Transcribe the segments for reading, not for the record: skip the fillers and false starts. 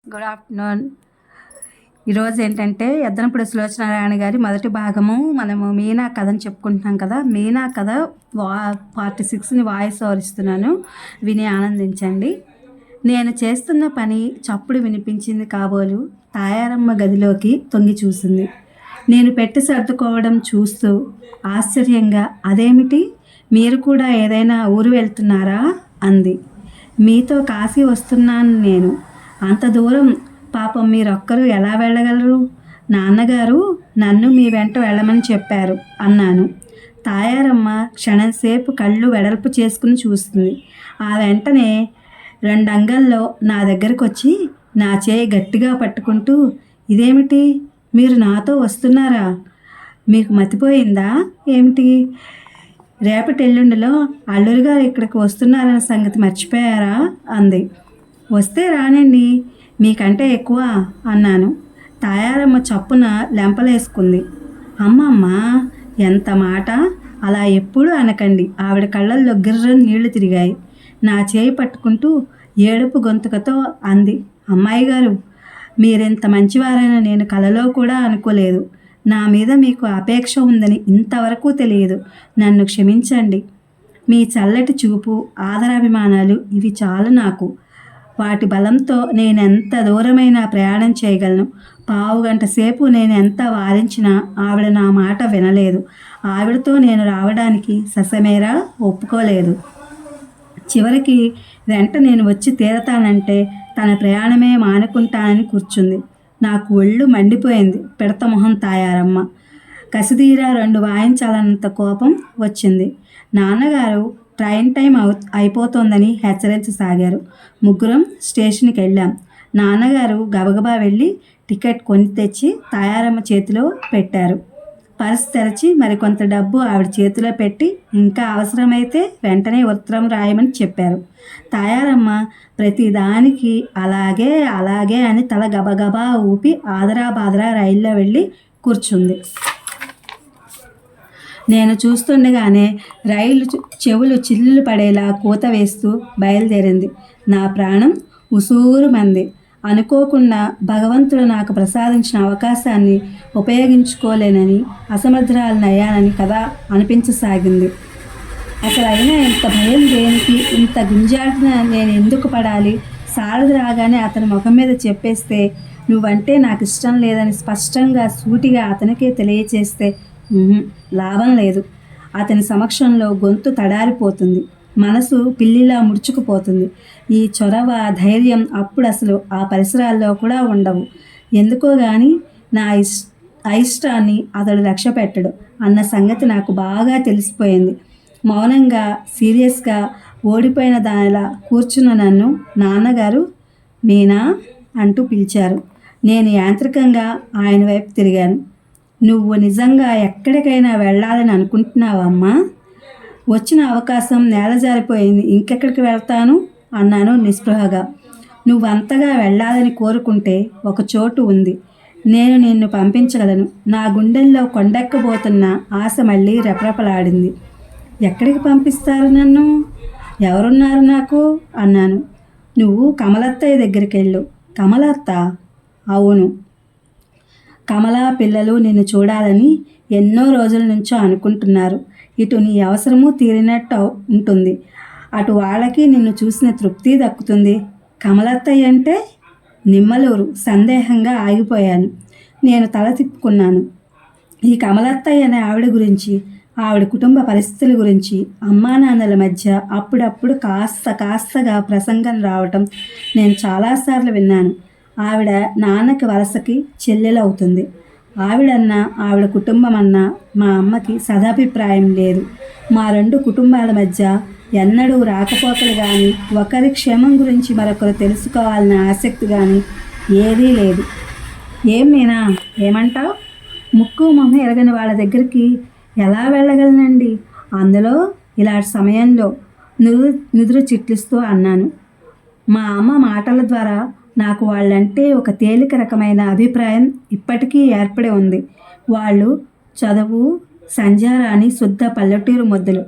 Good afternoon. ఈరోజు ఏంటంటే ఎద్దనపూడి సులోచనారాయణ గారి మొదటి భాగము మనము మీనా కథని చెప్పుకుంటున్నాం కదా. మీనా కథ పార్ట్ 6ని వాయిస్ ఓవర్ ఇస్తున్నాను, విని ఆనందించండి. నేను చేస్తున్న పని చప్పుడు వినిపించింది కాబోలు తాయారమ్మ గదిలోకి తొంగి చూసింది. నేను పెట్టి సర్దుకోవడం చూస్తూ ఆశ్చర్యంగా, అదేమిటి, మీరు కూడా ఏదైనా ఊరు వెళ్తున్నారా అంది. మీతో కాశీ వస్తున్నాను నేను. అంత దూరం పాపం మీరొక్కరు ఎలా వెళ్ళగలరు? నాన్నగారు నన్ను మీ వెంట వెళ్ళమని చెప్పారు అన్నాను. తాయారమ్మ క్షణంసేపు కళ్ళు వెడల్పు చేసుకుని చూస్తుంది. ఆ వెంటనే 2 అంగల్లో నా దగ్గరకు వచ్చి నా చేయి గట్టిగా పట్టుకుంటూ, ఇదేమిటి, మీరు నాతో వస్తున్నారా? మీకు మతిపోయిందా ఏమిటి? రేపటి ఎల్లుండిలో అల్లురు గారు ఇక్కడికి వస్తున్నారన్న సంగతి మర్చిపోయారా అంది. వస్తే రానండి, మీకంటే ఎక్కువ అన్నాను. తాయారమ్మ చప్పున లెంపలేసుకుంది. అమ్మమ్మ, ఎంత మాట, అలా ఎప్పుడూ అనకండి. ఆవిడ కళ్ళల్లో గిర్రని నీళ్లు తిరిగాయి. నా చేయి పట్టుకుంటూ ఏడుపు గొంతుకతో అంది. అమ్మాయి గారు, మీరింత మంచివారైనా నేను కలలో కూడా అనుకోలేదు. నా మీద మీకు అపేక్ష ఉందని ఇంతవరకు తెలియదు. నన్ను క్షమించండి. మీ చల్లటి చూపు, ఆదరాభిమానాలు ఇవి చాలు నాకు. వాటి బలంతో నేనెంత దూరమైనా ప్రయాణం చేయగలను. 15 గంట సేపు నేను ఎంత వారించినా ఆవిడ నా మాట వినలేదు. ఆవిడతో నేను రావడానికి ససమేరా ఒప్పుకోలేదు. చివరికి వెంట నేను వచ్చి తీరతానంటే తన ప్రయాణమే మానుకుంటానని కూర్చుంది. నాకు ఒళ్ళు మండిపోయింది. పిడత మొహం తాయారమ్మ. కసిదీరా 2 వాయించాలన్నంత కోపం వచ్చింది. నాన్నగారు ట్రైన్ టైం అయిపోతోందని హెచ్చరించసాగారు. ముగ్గురం స్టేషన్కి వెళ్ళాం. నాన్నగారు గబగబా వెళ్ళి టికెట్ కొని తెచ్చి తాయారమ్మ చేతిలో పెట్టారు. పర్స్ తెరచి మరికొంత డబ్బు ఆవిడ చేతిలో పెట్టి, ఇంకా అవసరమైతే వెంటనే ఉత్తరం రాయమని చెప్పారు. తాయారమ్మ ప్రతిదానికి అలాగే అలాగే అని తల గబగబా ఊపి ఆదరా బాదరా రైల్లో వెళ్ళి కూర్చుంది. నేను చూస్తుండగానే రైలు చెవులు చిల్లులు పడేలా కూత వేస్తూ బయలుదేరింది. నా ప్రాణం ఉసూరుమంది. అనుకోకుండా భగవంతుడు నాకు ప్రసాదించిన అవకాశాన్ని ఉపయోగించుకోలేనని, అసమర్థురాలనయ్యానని కదా అనిపించసాగింది. అసలు అయినా ఇంత భయం దేనికి? ఇంత గుంజాటిన నేను ఎందుకు పడాలి? సారథి రాగానే అతని ముఖం మీద చెప్పేస్తే, నువ్వంటే నాకు ఇష్టం లేదని స్పష్టంగా సూటిగా అతనికే తెలియచేస్తే లాభం లేదు. అతని సమక్షంలో గొంతు తడారిపోతుంది, మనసు పిల్లిలా ముడుచుకుపోతుంది. ఈ చొరవ, ధైర్యం అప్పుడు అసలు ఆ పరిసరాల్లో కూడా ఉండవు. ఎందుకో కానీ నా అయిష్టాన్ని అతడు లక్ష్య పెట్టడు అన్న సంగతి నాకు బాగా తెలిసిపోయింది. మౌనంగా, సీరియస్గా ఓడిపోయిన దానిలా కూర్చున్న నన్ను నాన్నగారు మీనా అంటూ పిలిచారు. నేను యాంత్రికంగా ఆయన వైపు తిరిగాను. నువ్వు నిజంగా ఎక్కడికైనా వెళ్ళాలని అనుకుంటున్నావమ్మా? వచ్చిన అవకాశం నేలజారిపోయింది, ఇంకెక్కడికి వెళ్తాను అన్నాను నిస్పృహగా. నువ్వంతగా వెళ్ళాలని కోరుకుంటే ఒక చోటు ఉంది, నేను నిన్ను పంపించగలను. నా గుండెల్లో కొండెక్కబోతున్న ఆశ మళ్ళీ రెపరెపలాడింది. ఎక్కడికి పంపిస్తారు నన్ను? ఎవరున్నారు నాకు అన్నాను. నువ్వు కమలత్తయ్య దగ్గరికి వెళ్ళు. కమలత్త? అవును. కమల పిల్లలు నిన్ను చూడాలని ఎన్నో రోజుల నుంచో అనుకుంటున్నారు. ఇటు నీ అవసరము తీరినట్టు ఉంటుంది, అటు వాళ్ళకి నిన్ను చూసిన తృప్తి దక్కుతుంది. కమలత్తయ్య అంటే? నిమ్మలూరు. సందేహంగా ఆగిపోయాను. నేను తల తిప్పుకున్నాను. ఈ కమలత్తయ్య అనే ఆవిడ గురించి, ఆవిడ కుటుంబ పరిస్థితుల గురించి అమ్మా నాన్నల మధ్య అప్పుడప్పుడు కాస్తగా ప్రసంగం రావటం నేను చాలాసార్లు విన్నాను. ఆవిడ నాన్నకి వలసకి చెల్లెలవుతుంది. ఆవిడన్నా, ఆవిడ కుటుంబం అన్నా మా అమ్మకి సదాభిప్రాయం లేదు. మా 2 కుటుంబాల మధ్య ఎన్నడూ రాకపోకలు కానీ, ఒకరి క్షేమం గురించి మరొకరు తెలుసుకోవాలనే ఆసక్తి కానీ ఏదీ లేదు. ఏం మీనా, ఏమంటావు? ముక్కు మొహం ఎరగని వాళ్ళ దగ్గరికి ఎలా వెళ్ళగలనండి? అందులో ఇలాంటి సమయంలో నుదురు చిట్లిస్తూ అన్నాను. మా అమ్మ మాటల ద్వారా నాకు వాళ్ళంటే ఒక తేలిక రకమైన అభిప్రాయం ఇప్పటికీ ఏర్పడి ఉంది. వాళ్ళు చదువు, సంజారాని శుద్ధ పల్లెటూరు ముద్దలు,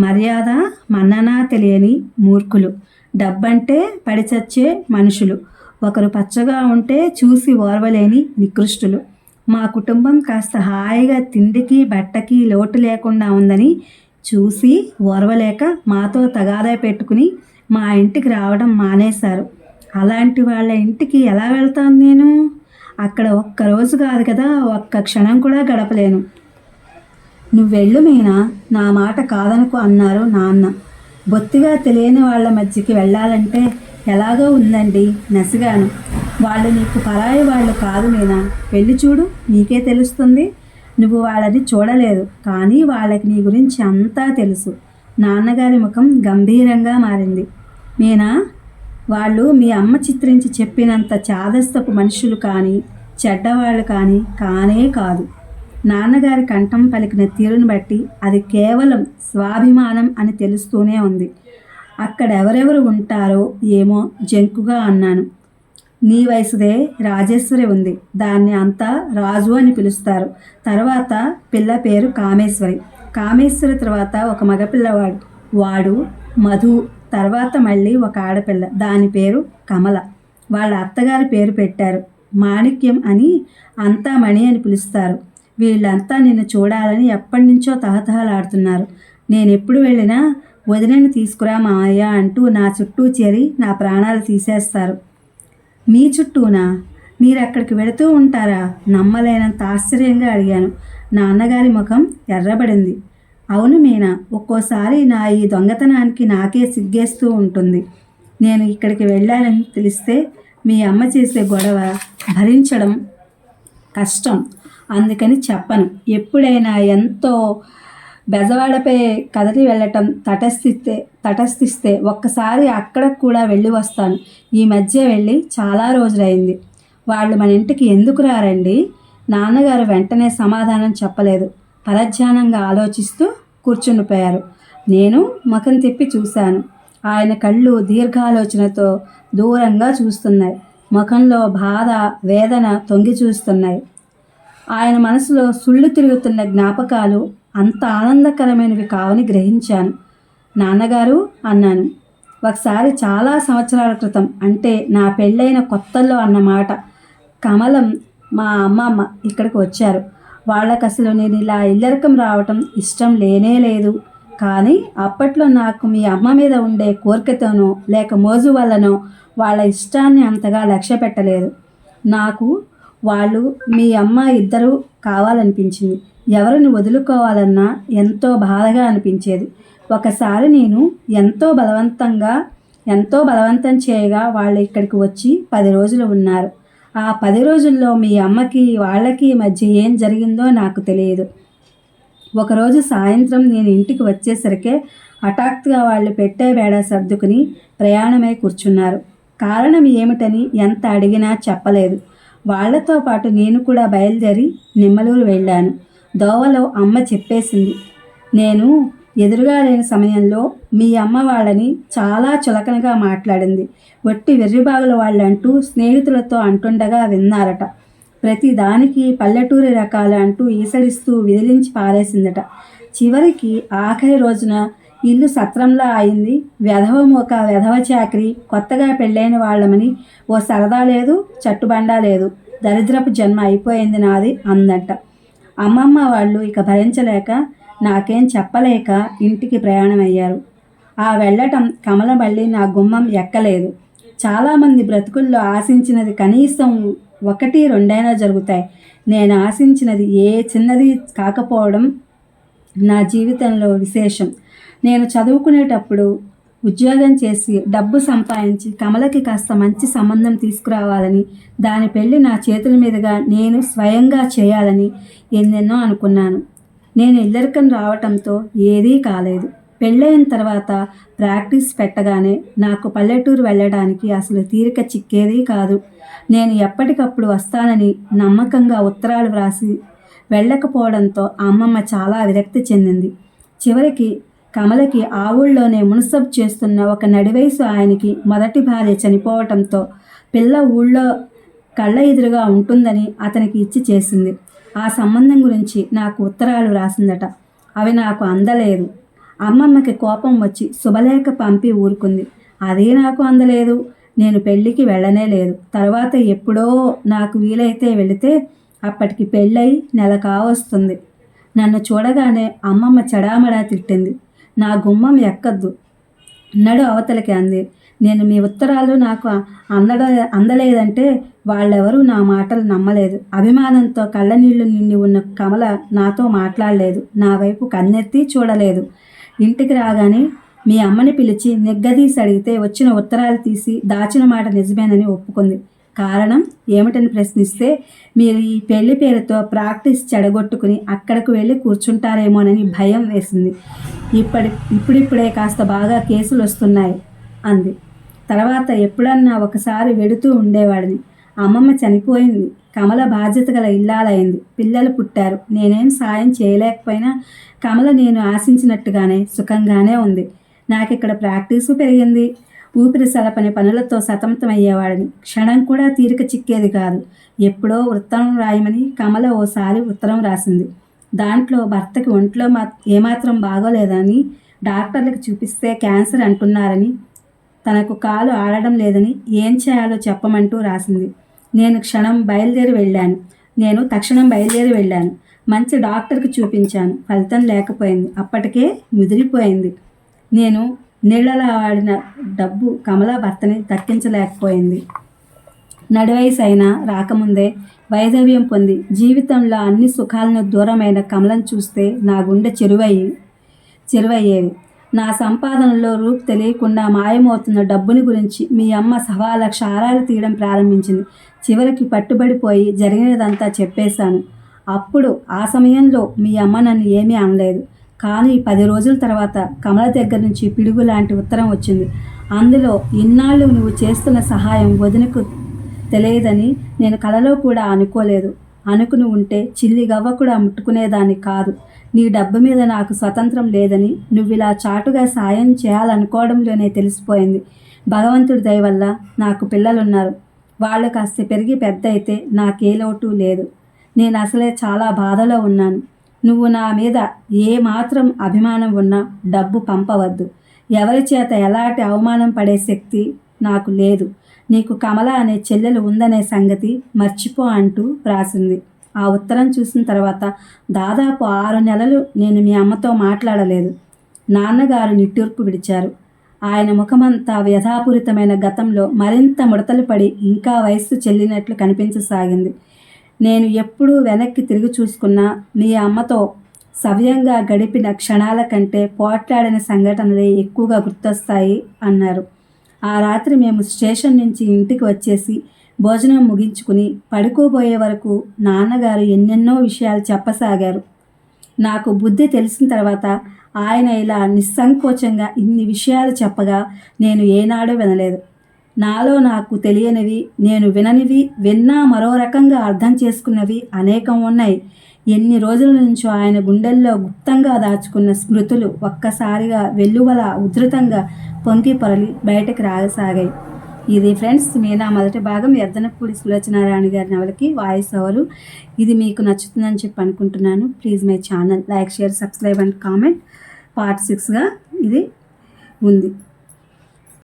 మర్యాద మన్ననా తెలియని మూర్ఖులు, డబ్బంటే పడిచచ్చే మనుషులు. ఒకరు పచ్చగా ఉంటే చూసి ఓర్వలేని నికృష్టులు. మా కుటుంబం కాస్త హాయిగా తిండికి బట్టకి లోటు లేకుండా ఉందని చూసి ఓర్వలేక మాతో తగాదా పెట్టుకుని మా ఇంటికి రావడం మానేశారు. అలాంటి వాళ్ళ ఇంటికి ఎలా వెళ్తాను నేను? అక్కడ ఒక్కరోజు కాదు కదా, ఒక్క క్షణం కూడా గడపలేను. నువ్వెళ్ళు మీనా, నా మాట కాదనుకో అన్నారు నాన్న. బొత్తిగా తెలియని వాళ్ళ మధ్యకి వెళ్ళాలంటే ఎలాగో ఉందండి, నసిగాను. వాళ్ళు నీకు పరాయి వాళ్ళు కాదు మీనా, వెళ్ళి చూడు, నీకే తెలుస్తుంది. నువ్వు వాళ్ళని చూడలేదు, కానీ వాళ్ళకి నీ గురించి అంతా తెలుసు. నాన్నగారి ముఖం గంభీరంగా మారింది. మీనా, వాళ్ళు మీ అమ్మ చిత్రించి చెప్పినంత చాదస్తపు మనుషులు కానీ చెడ్డవాళ్ళు కానీ కానే కాదు. నాన్నగారి కంఠం పలికిన తీరును బట్టి అది కేవలం స్వాభిమానం అని తెలుస్తూనే ఉంది. అక్కడ ఎవరెవరు ఉంటారో ఏమో జంకుగా అన్నాను. నీ వయసుదే రాజేశ్వరి ఉంది, దాన్ని అంతా రాజు అని పిలుస్తారు. తర్వాత పిల్ల పేరు కామేశ్వరి. కామేశ్వరి తర్వాత ఒక మగపిల్లవాడు, వాడు మధు. తర్వాత మళ్ళీ ఒక ఆడపిల్ల, దాని పేరు కమల. వాళ్ళ అత్తగారి పేరు పెట్టారు మాణిక్యం అని, అంతా మణి అని పిలుస్తారు. వీళ్ళంతా నిన్ను చూడాలని ఎప్పటి నుంచో తహతహలాడుతున్నారు. నేనెప్పుడు వెళ్ళినా వదినని తీసుకురా మామయ్య అంటూ నా చుట్టూ చేరి నా ప్రాణాలు తీసేస్తారు. మీ చుట్టూనా? మీరు అక్కడికి వెళుతూ ఉంటారా? నమ్మలేనంత ఆశ్చర్యంగా అడిగాను. నాన్నగారి ముఖం ఎర్రబడింది. అవును మీనా, ఒక్కోసారి నా ఈ దొంగతనానికి నాకే సిగ్గేస్తూ ఉంటుంది. నేను ఇక్కడికి వెళ్ళాలని తెలిస్తే మీ అమ్మ చేసే గొడవ భరించడం కష్టం, అందుకని చెప్పను. ఎప్పుడైనా ఎంతో బెజవాడపై కదలి వెళ్ళటం తటస్థిస్తే ఒక్కసారి అక్కడికి కూడా వెళ్ళి వస్తాను. ఈ మధ్య వెళ్ళి చాలా రోజులైంది. వాళ్ళు మన ఇంటికి ఎందుకు రారండి? నాన్నగారు వెంటనే సమాధానం చెప్పలేదు. పరధ్యానంగా ఆలోచిస్తూ కూర్చుండిపోయారు. నేను ముఖం తిప్పి చూశాను. ఆయన కళ్ళు దీర్ఘాలోచనతో దూరంగా చూస్తున్నాయి. ముఖంలో బాధ, వేదన తొంగి చూస్తున్నాయి. ఆయన మనసులో సుళ్ళు తిరుగుతున్న జ్ఞాపకాలు అంత ఆనందకరమైనవి కావని గ్రహించాను. నాన్నగారు అన్నాను. ఒకసారి చాలా సంవత్సరాల క్రితం, అంటే నా పెళ్ళైన కొత్తల్లో అన్నమాట. కమలం మా అమ్మమ్మ ఇక్కడికి వచ్చారు. వాళ్ళకు అసలు నేను ఇలా ఇల్లరికం రావటం ఇష్టం లేనే లేదు. కానీ అప్పట్లో నాకు మీ అమ్మ మీద ఉండే కోరికతోనో లేక మోజు వల్లనో వాళ్ళ ఇష్టాన్ని అంతగా లక్ష్య పెట్టలేదు. నాకు వాళ్ళు మీ అమ్మ ఇద్దరూ కావాలనిపించింది. ఎవరిని వదులుకోవాలన్నా ఎంతో బాధగా అనిపించేది. ఒకసారి నేను ఎంతో బలవంతం చేయగా వాళ్ళు ఇక్కడికి వచ్చి 10 రోజులు ఉన్నారు. ఆ 10 రోజుల్లో మీ అమ్మకి వాళ్ళకి మధ్య ఏం జరిగిందో నాకు తెలియదు. ఒకరోజు సాయంత్రం నేను ఇంటికి వచ్చేసరికే హఠాత్తుగా వాళ్ళు పెట్టే బేడా సర్దుకుని ప్రయాణమై కూర్చున్నారు. కారణం ఏమిటని ఎంత అడిగినా చెప్పలేదు. వాళ్లతో పాటు నేను కూడా బయలుదేరి నిమ్మలూరు వెళ్ళాను. దోవలో అమ్మ చెప్పేసింది. నేను ఎదురుగా లేని సమయంలో మీ అమ్మ వాళ్ళని చాలా చులకనగా మాట్లాడింది. వట్టి వెర్రిబాగుల వాళ్ళంటూ స్నేహితులతో అంటుండగా విన్నారట. ప్రతి దానికి పల్లెటూరి రకాలు అంటూ ఈసడిస్తూ విదిలించి పారేసిందట. చివరికి ఆఖరి రోజున ఇల్లు సత్రంలా అయింది. వెధవ చాకరీ, కొత్తగా పెళ్ళైన వాళ్ళమని ఓ సరదా లేదు, చట్టుబండా లేదు. దరిద్రపు జన్మ అయిపోయింది నాది అందట. అమ్మమ్మ వాళ్ళు ఇక భరించలేక నాకేం చెప్పలేక ఇంటికి ప్రయాణమయ్యారు. ఆ వెళ్ళటం కమల మళ్ళీ నా గుమ్మం ఎక్కలేదు. చాలామంది బ్రతుకుల్లో ఆశించినది కనీసం 1-2 జరుగుతాయి. నేను ఆశించినది ఏ చిన్నది కాకపోవడం నా జీవితంలో విశేషం. నేను చదువుకునేటప్పుడు ఉద్యోగం చేసి డబ్బు సంపాదించి కమలకి కాస్త మంచి సంబంధం తీసుకురావాలని, దాని పెళ్ళి నా చేతుల మీదుగా నేను స్వయంగా చేయాలని ఎన్నెన్నో అనుకున్నాను. నేను ఇల్లరికం రావటంతో ఏదీ కాలేదు. పెళ్ళైన తర్వాత ప్రాక్టీస్ పెట్టగానే నాకు పల్లెటూరు వెళ్ళడానికి అసలు తీరిక చిక్కేది కాదు. నేను ఎప్పటికప్పుడు వస్తానని నమ్మకంగా ఉత్తరాలు వ్రాసి వెళ్ళకపోవడంతో అమ్మమ్మ చాలా విరక్తి చెందింది. చివరికి కమలకి ఆ ఊళ్ళోనే మున్సబ్ చేస్తున్న ఒక నడివయసు ఆయనకి మొదటి భార్య చనిపోవటంతో పిల్ల ఊళ్ళో కళ్ళ ఎదురుగా ఉంటుందని అతనికి ఇచ్చి చేసింది. ఆ సంబంధం గురించి నాకు ఉత్తరాలు రాసిందట. అవి నాకు అందలేదు. అమ్మమ్మకి కోపం వచ్చి శుభలేఖ పంపి ఊరుకుంది. అదే నాకు అందలేదు. నేను పెళ్ళికి వెళ్ళనే లేదు. తర్వాత ఎప్పుడో నాకు వీలైతే వెళితే అప్పటికి పెళ్ళై నెల కావస్తుంది. నన్ను చూడగానే అమ్మమ్మ చెడామడా తిట్టింది. నా గుమ్మం ఎక్కద్దు నడు అవతలకి అంది. నేను మీ ఉత్తరాలు నాకు అందలేదంటే వాళ్ళెవరూ నా మాటలు నమ్మలేదు. అభిమానంతో కళ్ళనీళ్లు నిండి ఉన్న కమల నాతో మాట్లాడలేదు. నా వైపు కన్నెత్తి చూడలేదు. ఇంటికి రాగానే మీ అమ్మని పిలిచి నిగ్గదీసి అడిగితే వచ్చిన ఉత్తరాలు తీసి దాచిన మాట నిజమేనని ఒప్పుకుంది. కారణం ఏమిటని ప్రశ్నిస్తే మీరు ఈ పెళ్లి పేరుతో ప్రాక్టీస్ చెడగొట్టుకుని అక్కడికి వెళ్ళి కూర్చుంటారేమోనని భయం వేసింది. ఇప్పుడిప్పుడే కాస్త బాగా కేసులు వస్తున్నాయి అంది. తర్వాత ఎప్పుడన్నా ఒకసారి వెడుతూ ఉండేవాడిని. అమ్మమ్మ చనిపోయింది. కమల బాధ్యత గల ఇల్లాలైంది. పిల్లలు పుట్టారు. నేనేం సాయం చేయలేకపోయినా కమల నేను ఆశించినట్టుగానే సుఖంగానే ఉంది. నాకిక్కడ ప్రాక్టీసు పెరిగింది. ఊపిరి సలపని పనులతో సతమతమయ్యేవాడిని. క్షణం కూడా తీరిక చిక్కేది కాదు. ఎప్పుడో ఉత్తరం రాయమని కమల ఓసారి ఉత్తరం రాసింది. దాంట్లో భర్తకి ఒంట్లో ఏమాత్రం బాగోలేదని డాక్టర్లకు చూపిస్తే క్యాన్సర్ అంటున్నారని, తనకు కాలు ఆడడం లేదని, ఏం చేయాలో చెప్పమంటూ రాసింది. నేను తక్షణం బయలుదేరి వెళ్ళాను. మంచి డాక్టర్కి చూపించాను. ఫలితం లేకపోయింది. అప్పటికే ముదిరిపోయింది. నేను నీళ్ళలా వాడిన డబ్బు కమల భర్తని దక్కించలేకపోయింది. నడివయసు అయినా రాకముందే వైధవ్యం పొంది జీవితంలో అన్ని సుఖాలను దూరమైన కమలను చూస్తే నా గుండె చెరువయ్యేది. నా సంపాదనలో రూపు తెలియకుండా మాయమవుతున్న డబ్బుని గురించి మీ అమ్మ 1,00,000 ఆరాలు తీయడం ప్రారంభించింది. చివరికి పట్టుబడిపోయి జరిగినదంతా చెప్పేశాను. అప్పుడు ఆ సమయంలో మీ అమ్మ నన్ను ఏమీ అనలేదు. కానీ 10 రోజుల తర్వాత కమల దగ్గర నుంచి పిడుగు లాంటి ఉత్తరం వచ్చింది. అందులో ఇన్నాళ్ళు నువ్వు చేస్తున్న సహాయం వదినకు తెలియదని నేను కలలో కూడా అనుకోలేదు. అనుకుని ఉంటే చిల్లి గవ్వ కూడా ముట్టుకునేదాన్ని కాదు. నీ డబ్బు మీద నాకు స్వతంత్రం లేదని నువ్విలా చాటుగా సాయం చేయాలనుకోవడంలోనే తెలిసిపోయింది. భగవంతుడి దయ వల్ల నాకు పిల్లలున్నారు. వాళ్ళు కాస్త పెరిగి పెద్ద అయితే నాకే లోటు లేదు. నేను అసలే చాలా బాధలో ఉన్నాను. నువ్వు నా మీద ఏ మాత్రం అభిమానం ఉన్నా డబ్బు పంపవద్దు. ఎవరి చేత ఎలాంటి అవమానం పడే శక్తి నాకు లేదు. నీకు కమల అనే చెల్లెలు ఉందనే సంగతి మర్చిపో అంటూ రాసింది. ఆ ఉత్తరం చూసిన తర్వాత దాదాపు 6 నెలలు నేను మీ అమ్మతో మాట్లాడలేదు. నాన్నగారు నిట్టూర్పు విడిచారు. ఆయన ముఖమంతా వ్యధాపూరితమైన గతంలో మరింత ముడతలు పడి ఇంకా వయస్సు చెల్లినట్లు కనిపించసాగింది. నేను ఎప్పుడూ వెనక్కి తిరిగి చూసుకున్నా మీ అమ్మతో సవ్యంగా గడిపిన క్షణాల కంటే పోట్లాడిన సంఘటనలే ఎక్కువగా గుర్తొస్తాయి అన్నారు. ఆ రాత్రి మేము స్టేషన్ నుంచి ఇంటికి వచ్చేసి భోజనం ముగించుకుని పడుకోబోయే వరకు నాన్నగారు ఎన్నెన్నో విషయాలు చెప్పసాగారు. నాకు బుద్ధి తెలిసిన తర్వాత ఆయన ఇలా నిస్సంకోచంగా ఇన్ని విషయాలు చెప్పగా నేను ఏనాడూ వినలేదు. నాలో నాకు తెలియనివి, నేను విననివి, విన్నా మరో రకంగా అర్థం చేసుకున్నవి అనేకం ఉన్నాయి. ఎన్ని రోజుల నుంచో ఆయన గుండెల్లో గుప్తంగా దాచుకున్న స్మృతులు ఒక్కసారిగా వెల్లువల ఉధృతంగా పొంగి పొరలి బయటకు రాసాగాయి. ఇది ఫ్రెండ్స్ మీనా మొదటి భాగం ఎద్దనపూడి సులోచనారాణి గారి నవలకి వాయిస్ ఓవరు. ఇది మీకు నచ్చుతుందని చెప్పి అనుకుంటున్నాను. Please my channel like, share, subscribe and comment. Part 6గా ఇది ఉంది.